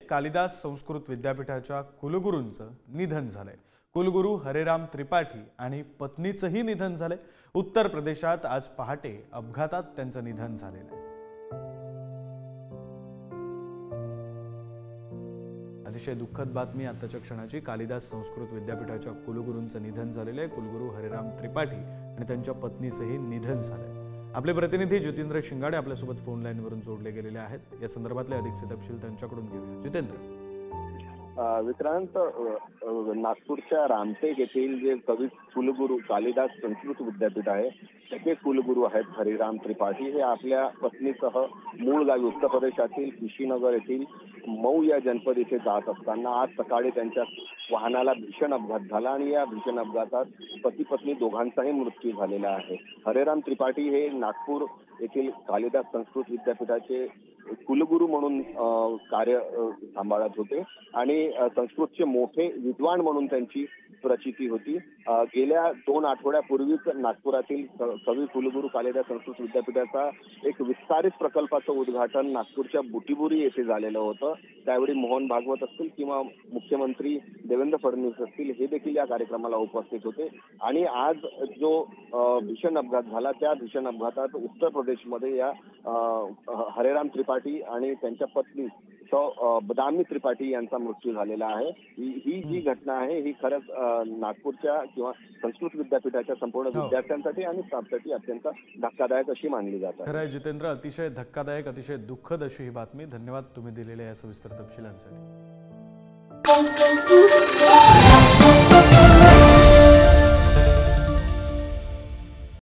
कालिदास संस्कृत विद्यापीठाच्या कुलगुरूंचं निधन झालंय। कुलगुरू हरेराम त्रिपाठी आणि पत्नीचंही निधन झालंय। उत्तर प्रदेशात आज पहाटे अपघातात त्यांचं निधन झालेलं आहे। अतिशय दुःखद बातमी आताच्या क्षणाची। कालिदास संस्कृत विद्यापीठाच्या कुलगुरूंचं निधन झालेलं आहे। कुलगुरू हरेराम त्रिपाठी आणि त्यांच्या पत्नीचंही निधन झालंय। आपले प्रतिनिधी जितेंद्र शिंगाडे आपल्यासोबत फोन लाईनवरून जोडले गेलेले आहेत। या संदर्भातले अधिकचे तपशील त्यांच्याकडून घेऊया। जितेंद्र, विक्रांत, नागपूरच्या रामटेक येथील जे कवी कुलगुरू कालिदास संस्कृत विद्यापीठ आहे त्याचे कुलगुरू आहेत हरिराम त्रिपाठी हे आपल्या पत्नीसह मूळ गावी उत्तर प्रदेशातील कुशीनगर येथील मऊ या जनपद येथे जात असताना आज सकाळी त्यांच्या वाहनाला भीषण अपघात झाला आणि या भीषण अपघातात पती पत्नी दोघांचाही मृत्यू झालेला आहे। हरिराम त्रिपाठी हे नागपूर येथील कालिदास संस्कृत विद्यापीठाचे कुलगुरू म्हणून कार्य सांभाळत होते आणि संस्कृतचे मोठे विद्वान म्हणून त्यांची प्रचिती होती। गेल्या 2 आठवड्यापूर्वीच नागपुरातील कवी कुलगुरू कालिदास संस्कृत विद्यापीठाचा एक विस्तारित प्रकल्पाचं उद्घाटन नागपूरच्या बुटीबुरी येथे झालेलं होतं। त्यावेळी मोहन भागवत असतील किंवा मुख्यमंत्री देवेंद्र फडणवीस असतील हे देखील या कार्यक्रमाला उपस्थित होते आणि आज जो भीषण अपघात झाला त्या भीषण अपघातात उत्तर प्रदेशमध्ये या हरेराम त्रिपाठी आणि त्यांच्या पत्नी बदामी त्रिपाठी यांचा मृत्यू झालेला आहे। ही जी घटना आहे ही खरंच नागपूरच्या किंवा संस्कृत विद्यापीठाच्या संपूर्ण विद्यार्थ्यांसाठी आणि स्टाफसाठी अत्यंत धक्कादायक अशी मानली जाते। खरं आहे जितेंद्र, अतिशय धक्कादायक, अतिशय दुःखद अशी ही बातमी। धन्यवाद तुम्ही दिलेल्या या सविस्तर तपशिलांसाठी।